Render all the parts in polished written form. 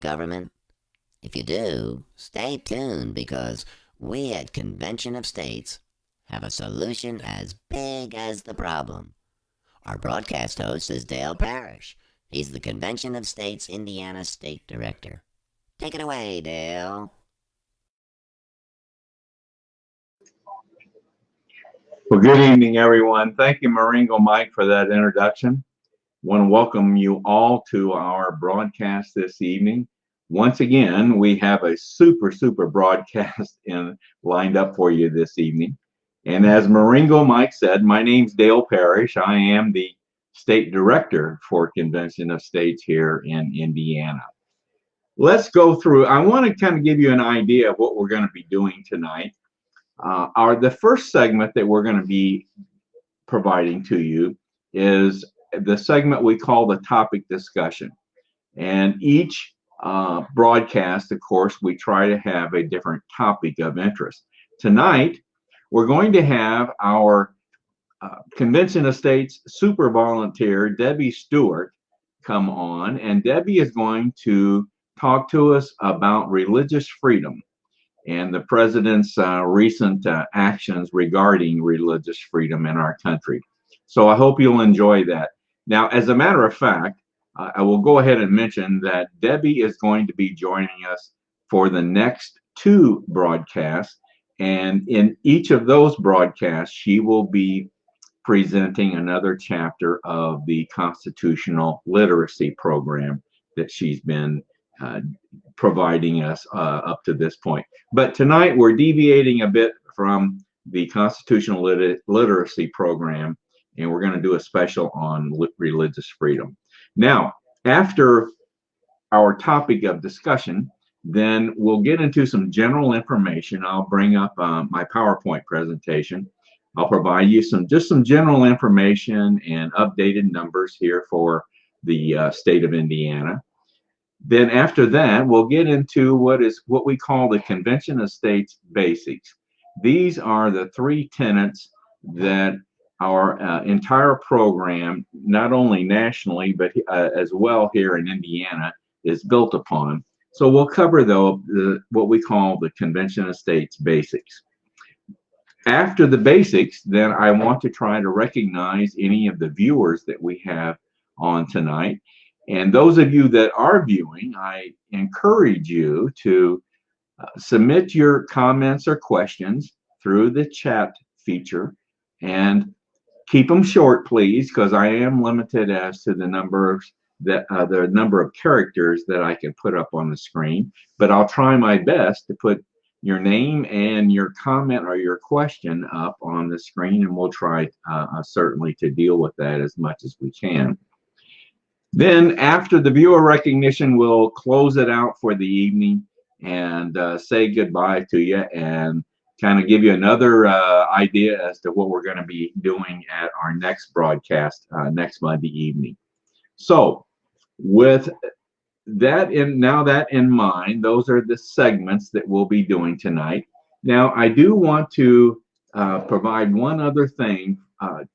government? If you do, stay tuned because we at Convention of States have a solution as big as the problem. Our broadcast host is Dale Parrish. He's the Convention of States Indiana State Director. Take it away, Dale. Well, good evening, everyone. Thank you, Maringo Mike, for that introduction. Want to welcome you all to our broadcast this evening. Once again, we have a super broadcast lined up for you this evening. And as Maringo Mike said, my name's Dale Parrish. I am the State Director for Convention of States here in Indiana. Let's go through. I want to kind of give you an idea of what we're going to be doing tonight. The first segment that we're going to be providing to you is the segment we call the topic discussion. And each broadcast, of course, we try to have a different topic of interest. Tonight, we're going to have our Convention of States super volunteer, Debbie Stewart, come on. And Debbie is going to talk to us about religious freedom and the president's recent actions regarding religious freedom in our country. So I hope you'll enjoy that. Now, as a matter of fact, I will go ahead and mention that Debbie is going to be joining us for the next two broadcasts. And in each of those broadcasts, she will be presenting another chapter of the constitutional literacy program that she's been providing us up to this point. But tonight we're deviating a bit from the constitutional literacy program, and we're going to do a special on religious freedom. Now, after our topic of discussion, then we'll get into some general information. I'll bring up my PowerPoint presentation. I'll provide you just some general information and updated numbers here for the state of Indiana. Then after that, we'll get into what we call the Convention of States basics. These are the three tenets that our entire program, not only nationally, but as well here in Indiana, is built upon. So we'll cover what we call the Convention of States basics. After the basics, then I want to try to recognize any of the viewers that we have on tonight. And those of you that are viewing, I encourage you to submit your comments or questions through the chat feature, and keep them short, please, because I am limited as to the number of characters that I can put up on the screen. But I'll try my best to put your name and your comment or your question up on the screen, and we'll try certainly to deal with that as much as we can. Then after the viewer recognition, we'll close it out for the evening and say goodbye to you and kind of give you another idea as to what we're going to be doing at our next broadcast next Monday evening. So with that in mind, those are the segments that we'll be doing tonight. Now, I do want to provide one other thing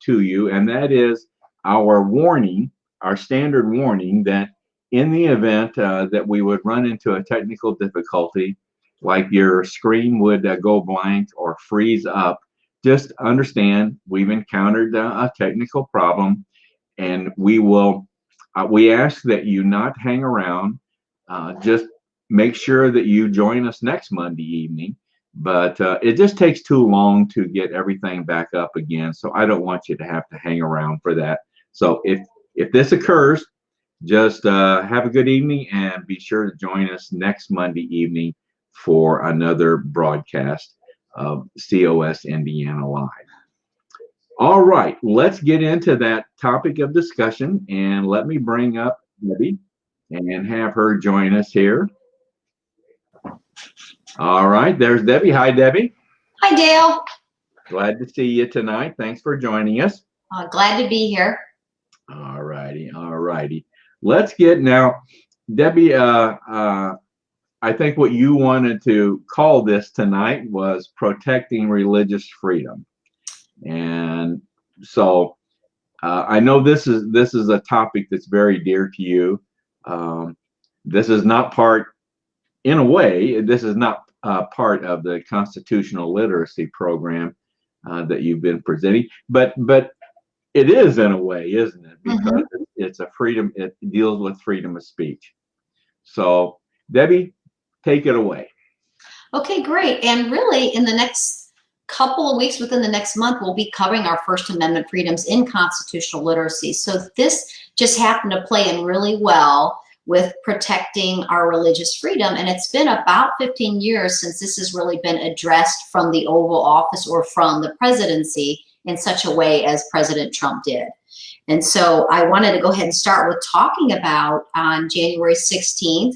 to you, and that is our warning, our standard warning that in the event that we would run into a technical difficulty, like your screen would go blank or freeze up, just understand we've encountered a technical problem, and we ask that you not hang around. Just make sure that you join us next Monday evening. But it just takes too long to get everything back up again, so I don't want you to have to hang around for that. So if this occurs, just have a good evening and be sure to join us next Monday evening for another broadcast of COS Indiana Live. All right, let's get into that topic of discussion, and let me bring up Debbie and have her join us here. All right, there's Debbie. Hi, Debbie. Hi, Dale. Glad to see you tonight. Thanks for joining us. Glad to be here. All righty. Let's get now, Debbie. I think what you wanted to call this tonight was protecting religious freedom, and so I know this is a topic that's very dear to you. This is not part, in a way, this is not part of the constitutional literacy program that you've been presenting, but it is in a way, isn't it? Because it's a freedom, it deals with freedom of speech. So, Debbie, take it away. Okay, great. And really, in the next couple of weeks, within the next month, we'll be covering our First Amendment freedoms in constitutional literacy. So this just happened to play in really well with protecting our religious freedom. And it's been about 15 years since this has really been addressed from the Oval Office or from the presidency in such a way as President Trump did. And so I wanted to go ahead and start with talking about on January 16th,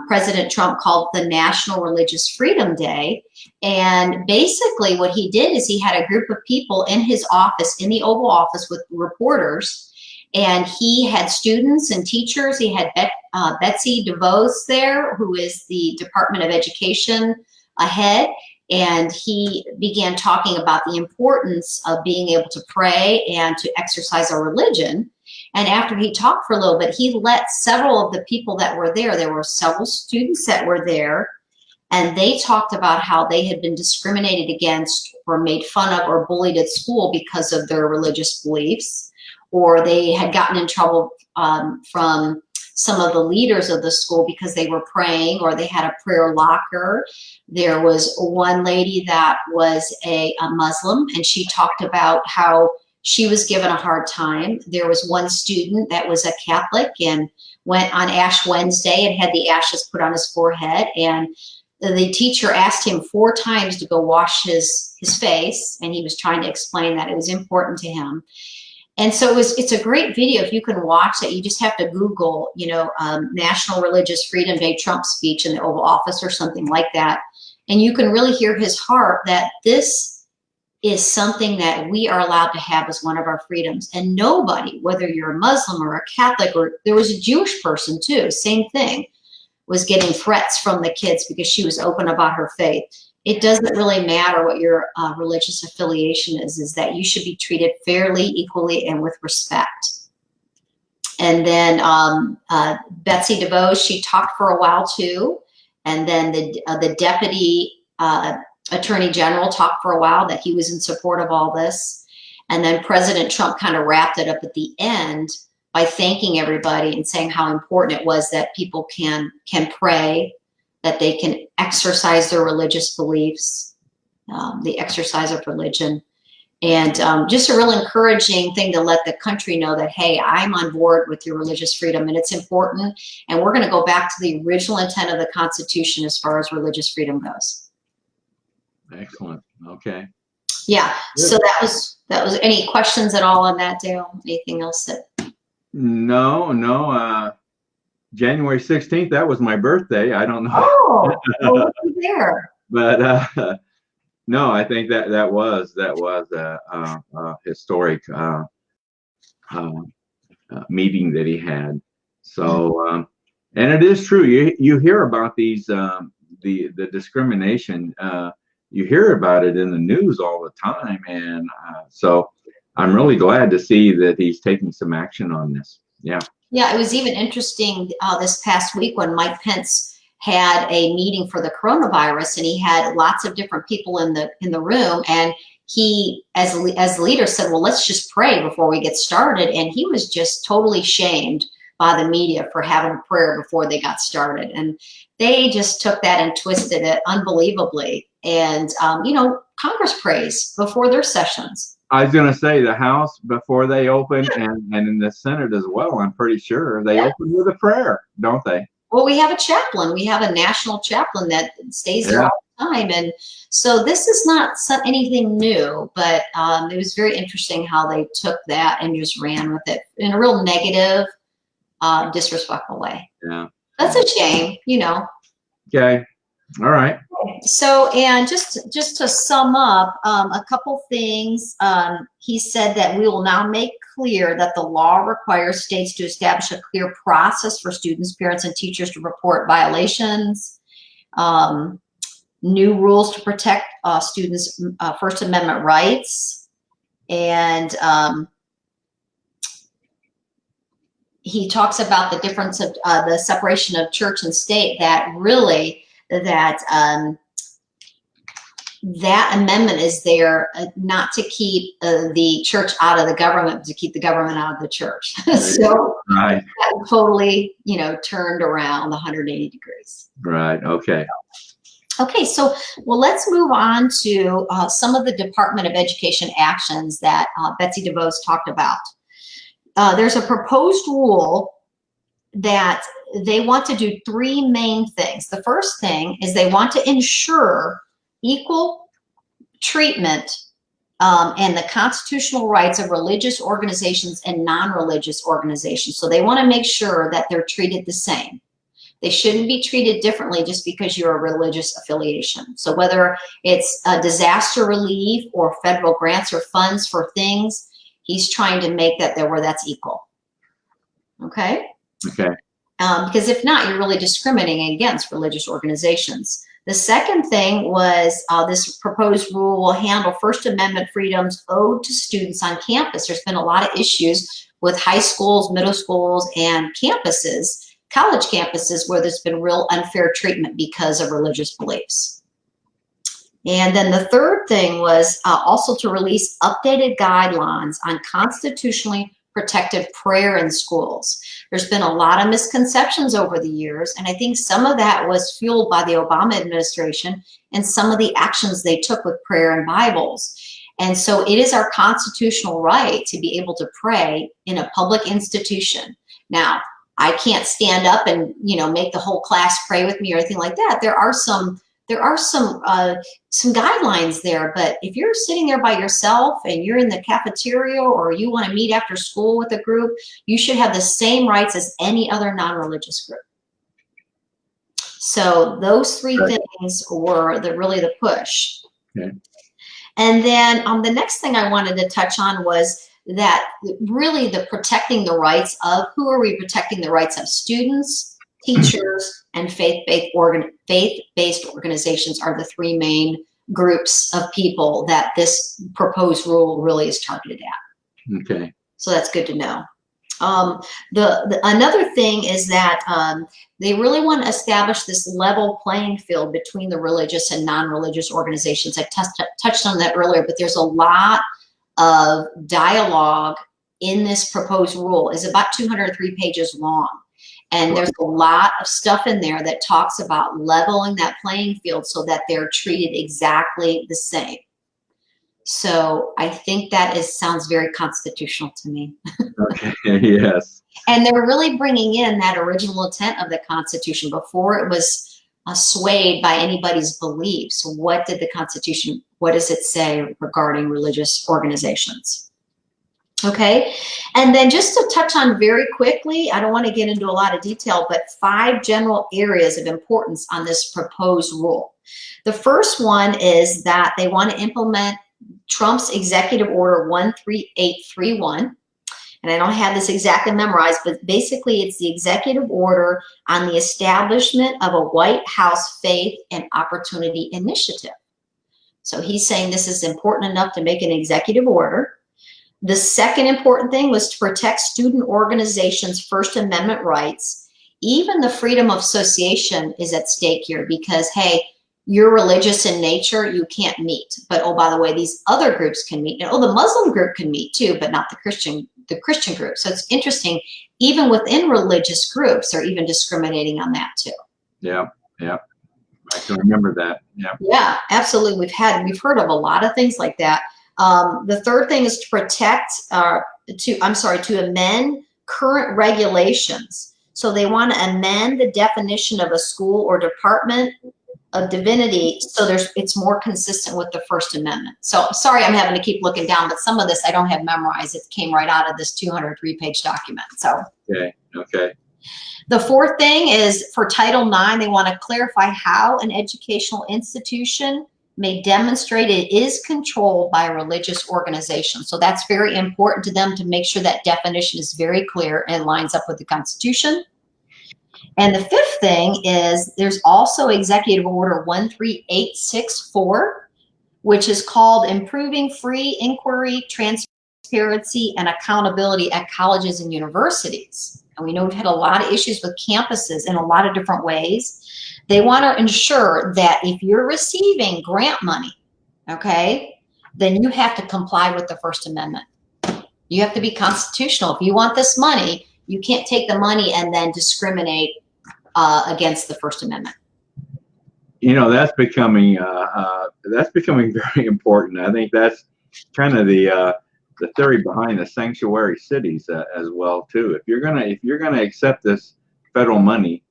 President Trump called the National Religious Freedom Day. And basically what he did is he had a group of people in his office, in the Oval Office with reporters, and he had students and teachers. He had Betsy DeVos there, who is the Department of Education head. And he began talking about the importance of being able to pray and to exercise our religion. And after he talked for a little bit, he let several of the people that were there were several students that were there, and they talked about how they had been discriminated against or made fun of or bullied at school because of their religious beliefs, or they had gotten in trouble from some of the leaders of the school because they were praying, or they had a prayer locker. There was one lady that was a Muslim, and she talked about how she was given a hard time. There was one student that was a Catholic and went on Ash Wednesday and had the ashes put on his forehead. And the teacher asked him 4 times to go wash his face, and he was trying to explain that it was important to him. And so it's a great video if you can watch it. You just have to Google, National Religious Freedom Day Trump speech in the Oval Office or something like that. And you can really hear his heart that this is something that we are allowed to have as one of our freedoms. And nobody, whether you're a Muslim or a Catholic, or there was a Jewish person too, same thing, was getting threats from the kids because she was open about her faith. It doesn't really matter what your religious affiliation is that you should be treated fairly, equally, and with respect. And then Betsy DeVos, she talked for a while too. And then the deputy attorney general talked for a while that he was in support of all this. And then President Trump kind of wrapped it up at the end by thanking everybody and saying how important it was that people can pray, that they can exercise their religious beliefs, the exercise of religion. And just a real encouraging thing to let the country know that, hey, I'm on board with your religious freedom and it's important. And we're going to go back to the original intent of the Constitution as far as religious freedom goes. Excellent. Okay. Yeah. Good. So that was any questions at all on that, Dale? Anything else that? No. January 16th, that was my birthday. I don't know. Oh, well, there. But no, I think that was a historic meeting that he had. So, and it is true. You hear about these the discrimination. You hear about it in the news all the time, and so I'm really glad to see that he's taking some action on this. Yeah. Yeah, it was even interesting this past week when Mike Pence had a meeting for the coronavirus, and he had lots of different people in the room, and he, as the leader, said, well, let's just pray before we get started. And he was just totally shamed by the media for having a prayer before they got started. And they just took that and twisted it unbelievably. And, Congress prays before their sessions. I was going to say the House, before they open, and in the Senate as well, I'm pretty sure they open with a prayer, don't they? Well, we have a chaplain. We have a national chaplain that stays there all the time. And so this is not anything new, but it was very interesting how they took that and just ran with it in a real negative, disrespectful way. Yeah. That's a shame, Okay. All right. So, and just to sum up, a couple things. He said that we will now make clear that the law requires states to establish a clear process for students, parents, and teachers to report violations. New rules to protect students' First Amendment rights, and he talks about the difference of the separation of church and state, that really that amendment is there not to keep the church out of the government, but to keep the government out of the church. So Right. that totally, turned around 180 degrees. Right. Okay. Okay, so let's move on to some of the Department of Education actions that Betsy DeVos talked about. There's a proposed rule that they want to do three main things. The first thing is they want to ensure equal treatment and the constitutional rights of religious organizations and non-religious organizations. So they want to make sure that they're treated the same. They shouldn't be treated differently just because you're a religious affiliation. So whether it's a disaster relief or federal grants or funds for things, he's trying to make that there where that's equal. Okay? Okay. Because if not, you're really discriminating against religious organizations. The second thing was this proposed rule will handle First Amendment freedoms owed to students on campus. There's been a lot of issues with high schools, middle schools, and campuses, college campuses, where there's been real unfair treatment because of religious beliefs. And then the third thing was also to release updated guidelines on constitutionally protected prayer in schools. There's been a lot of misconceptions over the years, and I think some of that was fueled by the Obama administration and some of the actions they took with prayer and Bibles. And so it is our constitutional right to be able to pray in a public institution. Now, I can't stand up and make the whole class pray with me or anything like that. There are some guidelines there, but if you're sitting there by yourself and you're in the cafeteria or you want to meet after school with a group, you should have the same rights as any other non-religious group. So those three things were really the push. Okay. And then the next thing I wanted to touch on was that really the protecting the rights of, who are we protecting the rights of? Students, teachers, and faith-based organizations are the three main groups of people that this proposed rule really is targeted at. Okay. So that's good to know. Another thing is that they really want to establish this level playing field between the religious and non-religious organizations. I touched on that earlier, but there's a lot of dialogue in this proposed rule. Is about 203 pages long. And there's a lot of stuff in there that talks about leveling that playing field so that they're treated exactly the same. So I think that sounds very constitutional to me. Okay. Yes. And they're really bringing in that original intent of the Constitution before it was swayed by anybody's beliefs. What did the Constitution, what does it say regarding religious organizations? Okay, and then just to touch on very quickly, I don't want to get into a lot of detail, but 5 general areas of importance on this proposed rule. The first one is that they want to implement Trump's Executive Order 13831. And I don't have this exactly memorized, but basically it's the executive order on the establishment of a White House Faith and Opportunity Initiative. So he's saying this is important enough to make an executive order. The second important thing was to protect student organizations' First Amendment rights. Even the freedom of association is at stake here because, hey, you're religious in nature, you can't meet. But, oh, by the way, these other groups can meet. And, oh, the Muslim group can meet too, but not the Christian group. So it's interesting, even within religious groups, they're even discriminating on that too. Yeah, yeah. I can remember that. Yeah. Yeah, absolutely. We've heard of a lot of things like that. The third thing is to amend current regulations. So they want to amend the definition of a school or department of divinity so it's more consistent with the First Amendment. So sorry, I'm having to keep looking down, but some of this I don't have memorized. It came right out of this 203-page document. So Okay. the fourth thing is for Title IX, they want to clarify how an educational institution may demonstrate it is controlled by a religious organization. So that's very important to them to make sure that definition is very clear and lines up with the Constitution. And the fifth thing is there's also Executive Order 13864, which is called Improving Free Inquiry, Transparency, and Accountability at Colleges and Universities. and we know we've had a lot of issues with campuses in a lot of different ways. They want to ensure that if you're receiving grant money, okay, then you have to comply with the First Amendment. You have to be constitutional. If you want this money, you can't take the money and then discriminate against the First Amendment. You know, that's becoming very important. I think that's kind of the theory behind the sanctuary cities as well too. If you're gonna accept this federal money,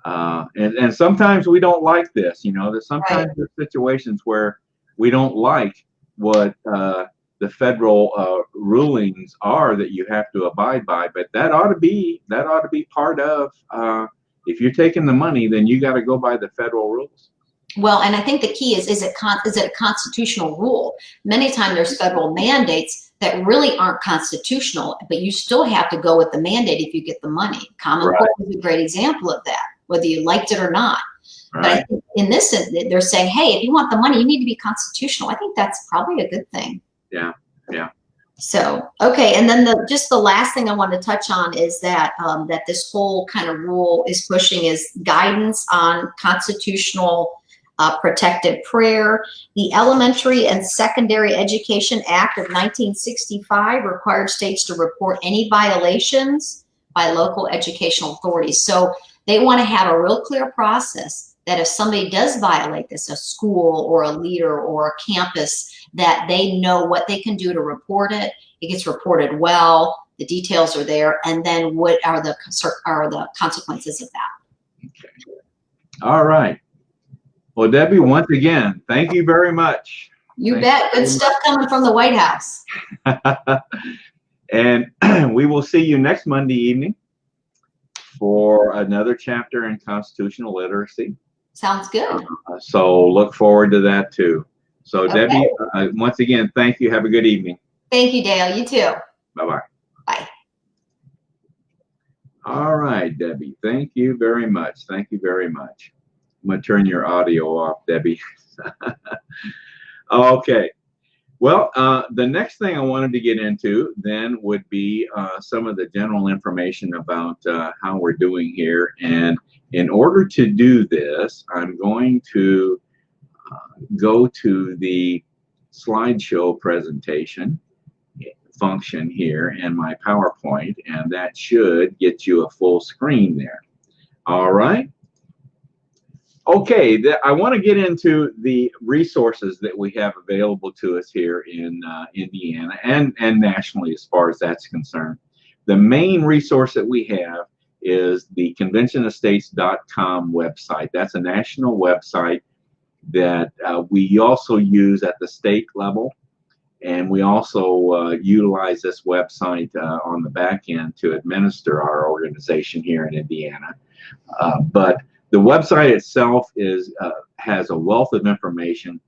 and sometimes we don't like this. You know, that sometimes Right. there's situations where we don't like what the federal rulings are that you have to abide by. But that ought to be part of. If you're taking the money, then you got to go by the federal rules. Well, and I think the key is it a constitutional rule? Many times there's federal mandates that really aren't constitutional, but you still have to go with the mandate if you get the money. Common Core is a great example of that, whether you liked it or not. Right. But I think in this, they're saying, hey, if you want the money, you need to be constitutional. I think that's probably a good thing. Yeah, yeah. So, okay, and then just the last thing I want to touch on is that that this whole kind of rule is pushing is guidance on constitutional protected prayer. The Elementary and Secondary Education Act of 1965 required states to report any violations by local educational authorities. So they want to have a real clear process that if somebody does violate this, a school or a leader or a campus, that they know what they can do to report it. It gets reported well, the details are there, and then what are the consequences of that. Okay. All right. Well, Debbie, once again, thank you very much. You bet. Good stuff coming from the White House. And we will see you next Monday evening for another chapter in constitutional literacy. Sounds good. So look forward to that too. So okay. Debbie, once again, thank you. Have a good evening. Thank you, Dale. You too. Bye-bye. Bye. All right, Debbie. Thank you very much. Thank you very much. I'm going to turn your audio off, Debbie. Okay. Well, the next thing I wanted to get into then would be some of the general information about how we're doing here. And in order to do this, I'm going to go to the slideshow presentation function here in my PowerPoint, and that should get you a full screen there. All right. Okay, I want to get into the resources that we have available to us here in Indiana and nationally as far as that's concerned. The main resource that we have is the conventionofstates.com website. That's a national website that we also use at the state level, and we also utilize this website on the back end to administer our organization here in Indiana. But the website itself has a wealth of information,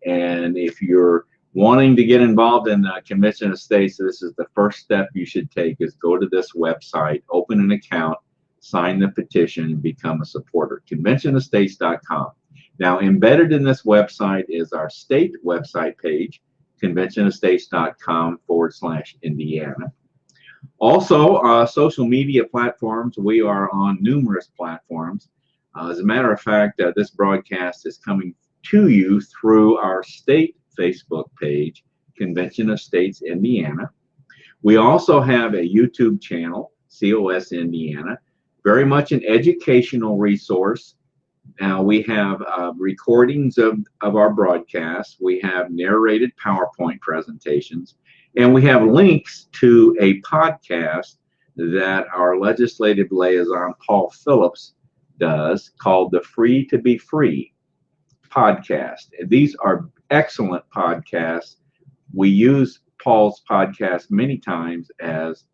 and if you're wanting to get involved in the Convention of States, this is the first step you should take, is go to this website, open an account, sign the petition, and become a supporter. conventionofstates.com. Now, embedded in this website is our state website page, conventionofstates.com/Indiana. Also, social media platforms. We are on numerous platforms. As a matter of fact, this broadcast is coming to you through our state Facebook page, Convention of States Indiana. We also have a YouTube channel, COS Indiana, very much an educational resource. Now we have recordings of our broadcasts. We have narrated PowerPoint presentations, and we have links to a podcast that our legislative liaison, Paul Phillips, does, called the Free to Be Free podcast. These are excellent podcasts. We use Paul's podcast many times as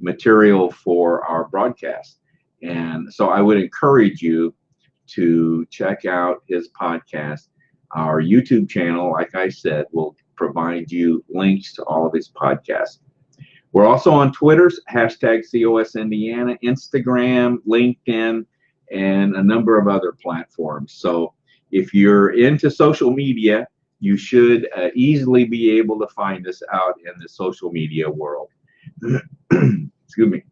material for our broadcast. And so I would encourage you to check out his podcast. Our YouTube channel, like I said, will provide you links to all of his podcasts. We're also on Twitter, #COS Indiana, Instagram, LinkedIn, and a number of other platforms. So if you're into social media, you should easily be able to find us out in the social media world. Excuse me.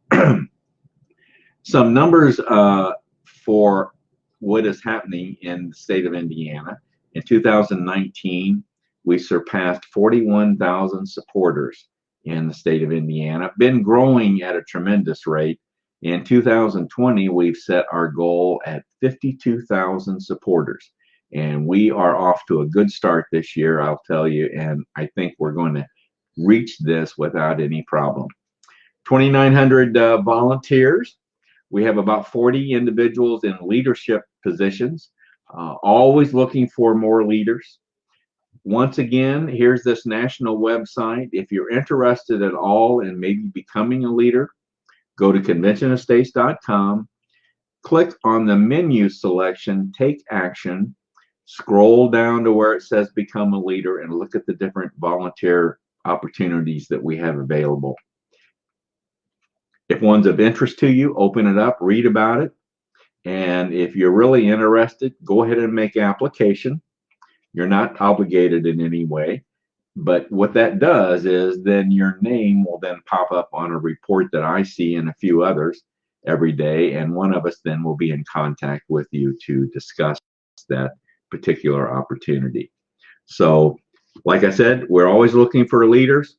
Some numbers for what is happening in the state of Indiana. In 2019, we surpassed 41,000 supporters in the state of Indiana, been growing at a tremendous rate. In 2020, we've set our goal at 52,000 supporters, and we are off to a good start this year, I'll tell you, and I think we're going to reach this without any problem. 2,900 volunteers. We have about 40 individuals in leadership positions, always looking for more leaders. Once again, here's this national website. If you're interested at all in maybe becoming a leader, go to conventionofstates.com, click on the menu selection, Take Action, scroll down to where it says Become a Leader, and look at the different volunteer opportunities that we have available. If one's of interest to you, open it up, read about it. And if you're really interested, go ahead and make application. You're not obligated in any way. But what that does is then your name will then pop up on a report that I see and a few others every day. And one of us then will be in contact with you to discuss that particular opportunity. So, like I said, we're always looking for leaders.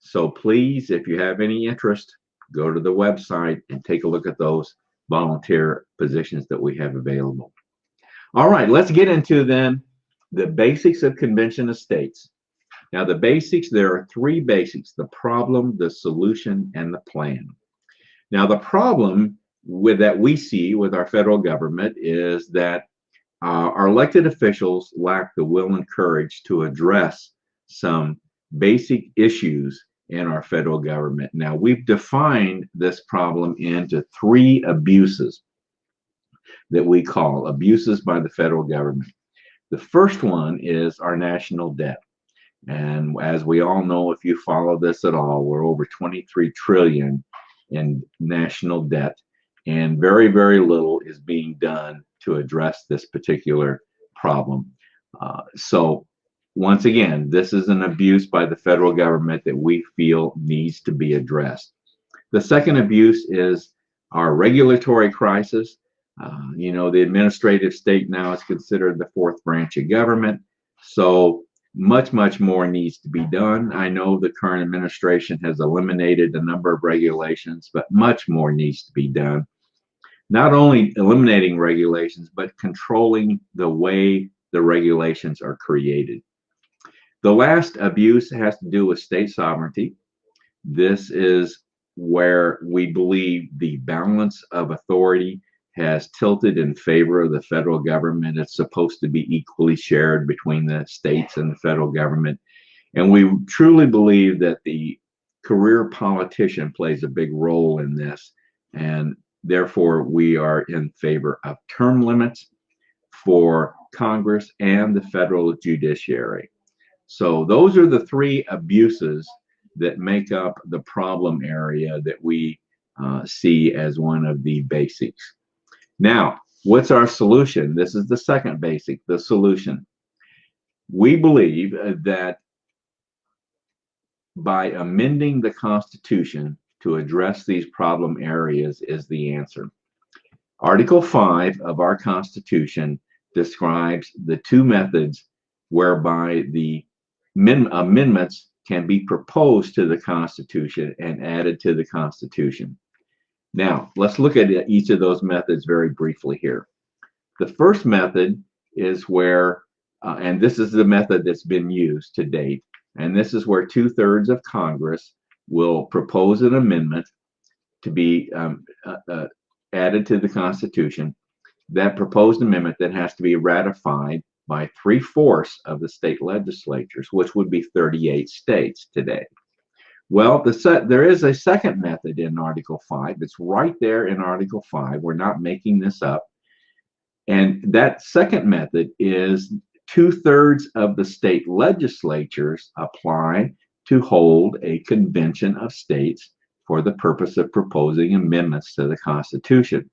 So please, if you have any interest, go to the website and take a look at those volunteer positions that we have available. All right, let's get into then the basics of convention of states. Now, the basics, there are three basics: the problem, the solution, and the plan. Now, the problem that we see with our federal government is that our elected officials lack the will and courage to address some basic issues in our federal government. Now, we've defined this problem into three abuses that we call abuses by the federal government. The first one is our national debt. And as we all know, if you follow this at all, we're over 23 trillion in national debt, and very, very little is being done to address this particular problem. So once again, this is an abuse by the federal government that we feel needs to be addressed. The second abuse is our regulatory crisis. The administrative state now is considered the fourth branch of government. So much, much more needs to be done. I know the current administration has eliminated a number of regulations, but much more needs to be done. Not only eliminating regulations, but controlling the way the regulations are created. The last abuse has to do with state sovereignty. This is where we believe the balance of authority has tilted in favor of the federal government. It's supposed to be equally shared between the states and the federal government. And we truly believe that the career politician plays a big role in this. And therefore, we are in favor of term limits for Congress and the federal judiciary. So those are the three abuses that make up the problem area that we see as one of the basics. Now, what's our solution? This is the second basic, the solution. We believe that by amending the Constitution to address these problem areas is the answer. Article 5 of our Constitution describes the two methods whereby the amendments can be proposed to the Constitution and added to the Constitution. Now, let's look at each of those methods very briefly here. The first method is where, and this is the method that's been used to date, and this is where 2/3 of Congress will propose an amendment to be added to the Constitution. That proposed amendment then has to be ratified by 3/4 of the state legislatures, which would be 38 states today. Well, there is a second method in Article 5. It's right there in Article 5. We're not making this up. And that second method is 2/3 of the state legislatures apply to hold a convention of states for the purpose of proposing amendments to the Constitution.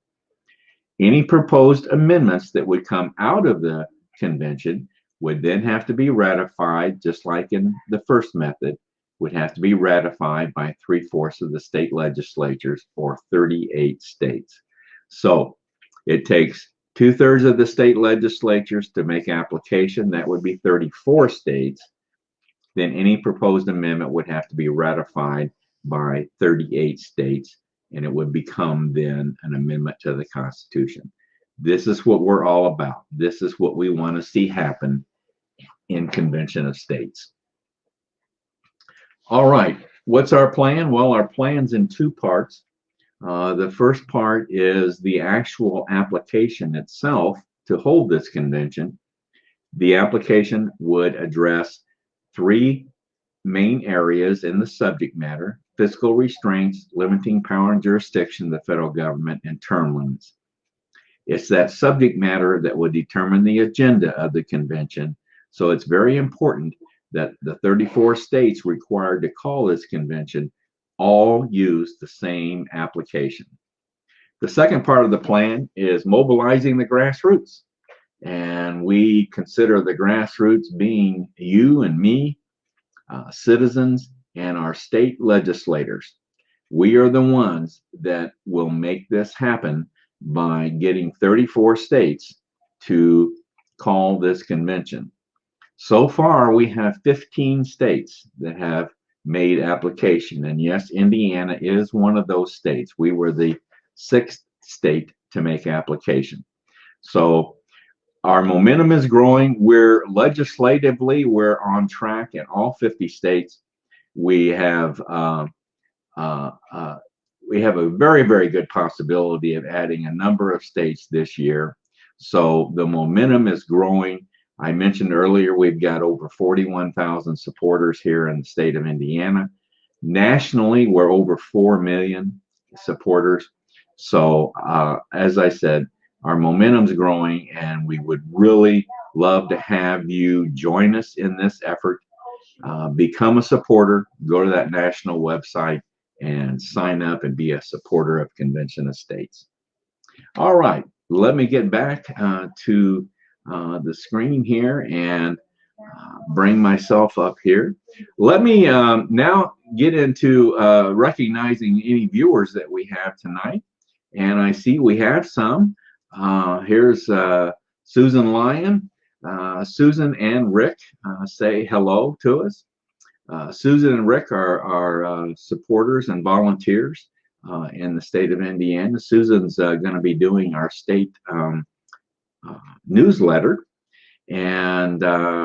Any proposed amendments that would come out of the convention would then have to be ratified, just like in the first method, would have to be ratified by 3/4 of the state legislatures or 38 states. So it takes 2/3 of the state legislatures to make application. That would be 34 states. Then any proposed amendment would have to be ratified by 38 states, and it would become then an amendment to the Constitution. This is what we're all about. This is what we want to see happen in Convention of States. All right, what's our plan? Well, our plan's in two parts. The first part is the actual application itself to hold this convention. The application would address three main areas in the subject matter: fiscal restraints, limiting power and jurisdiction of the federal government, and term limits. It's that subject matter that would determine the agenda of the convention. So it's very important that the 34 states required to call this convention all use the same application. The second part of the plan is mobilizing the grassroots. And we consider the grassroots being you and me, citizens, and our state legislators. We are the ones that will make this happen by getting 34 states to call this convention. So far, we have 15 states that have made application. And yes, Indiana is one of those states. We were the 6th state to make application. So our momentum is growing. We're on track in all 50 states. We have a very, very good possibility of adding a number of states this year. So the momentum is growing. I mentioned earlier, we've got over 41,000 supporters here in the state of Indiana. Nationally, we're over 4 million supporters. So as I said, our momentum's growing, and we would really love to have you join us in this effort. Become a supporter. Go to that national website and sign up and be a supporter of Convention of States. All right, let me get back to the screen here and bring myself up here. Let me now get into recognizing any viewers that we have tonight. And I see we have some. Here's Susan Lyon. Susan and Rick say hello to us. Susan and Rick are supporters and volunteers in the state of Indiana. Susan's going to be doing our state newsletter, and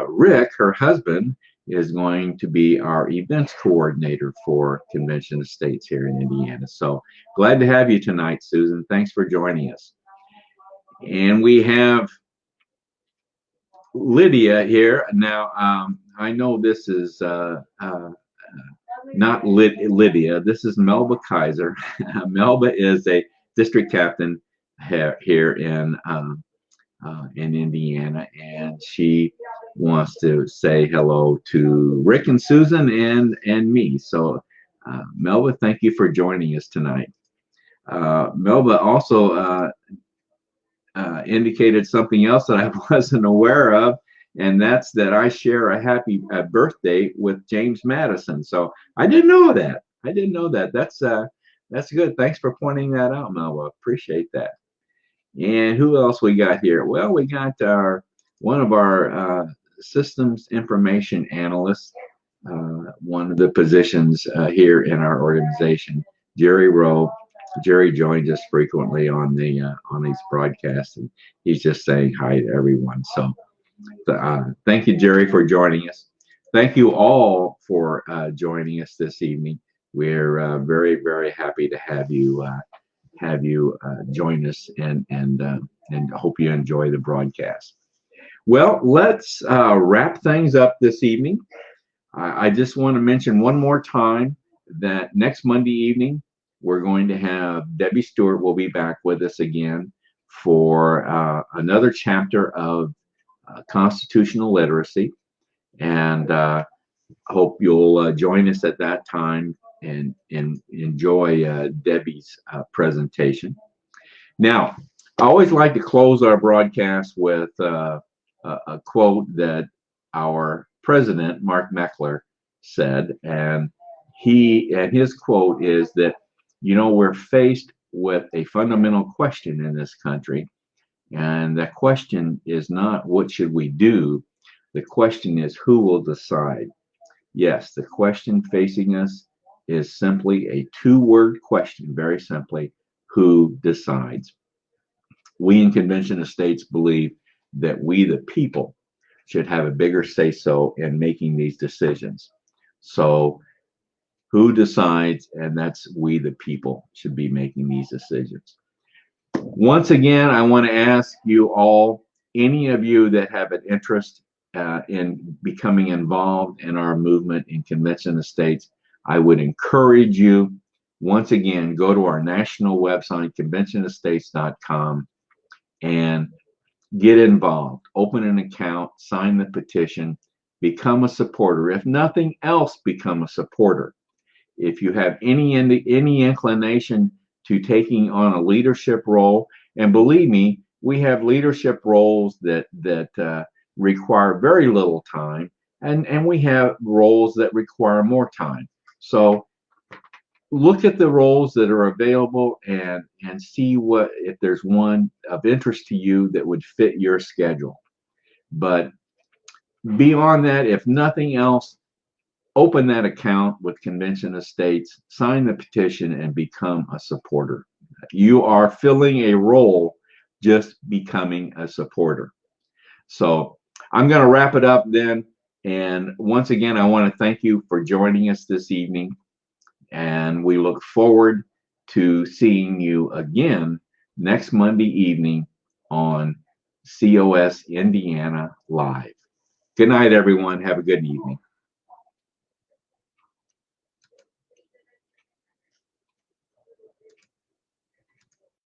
Rick, her husband, is going to be our events coordinator for Convention of States here in Indiana. So glad to have you tonight, Susan. Thanks for joining us. And we have Lydia here. Now, I know this is not Lydia. This is Melba Kaiser. Melba is a district captain here in Indiana, and she wants to say hello to Rick and Susan and me. So, Melba, thank you for joining us tonight. Melba also indicated something else that I wasn't aware of, and that's that I share a happy birthday with James Madison. So I didn't know that. I didn't know that. That's good. Thanks for pointing that out, Melba. Appreciate that. And who else we got here? Well, we got one of our systems information analysts, one of the positions here in our organization, Jerry Rowe. Jerry joins us frequently on these broadcasts, and he's just saying hi to everyone. So thank you, Jerry, for joining us. Thank you all for joining us this evening. We're very, very happy to have you join us, and hope you enjoy the broadcast. Well, let's wrap things up this evening. I just want to mention one more time that next Monday evening, we're going to have Debbie Stewart will be back with us again for another chapter of constitutional literacy. And hope you'll join us at that time and enjoy Debbie's presentation. Now, I always like to close our broadcast with a quote that our president, Mark Meckler, said, and his quote is that, we're faced with a fundamental question in this country. And that question is not what should we do? The question is who will decide? Yes, the question facing us is simply a two-word question, very simply, who decides? We in Convention of States believe that we, the people, should have a bigger say-so in making these decisions. So who decides? And that's we, the people, should be making these decisions. Once again, I want to ask you all, any of you that have an interest in becoming involved in our movement in Convention of States, I would encourage you, once again, go to our national website, conventionofstates.com, and get involved. Open an account, sign the petition, become a supporter. If nothing else, become a supporter. If you have any inclination to taking on a leadership role, and believe me, we have leadership roles that require very little time, and we have roles that require more time. So look at the roles that are available and see what, if there's one of interest to you that would fit your schedule. But beyond that, if nothing else, open that account with Convention of States, sign the petition, and become a supporter. You are filling a role just becoming a supporter. So I'm going to wrap it up then. And once again, I want to thank you for joining us this evening. And we look forward to seeing you again next Monday evening on COS Indiana Live. Good night, everyone. Have a good evening.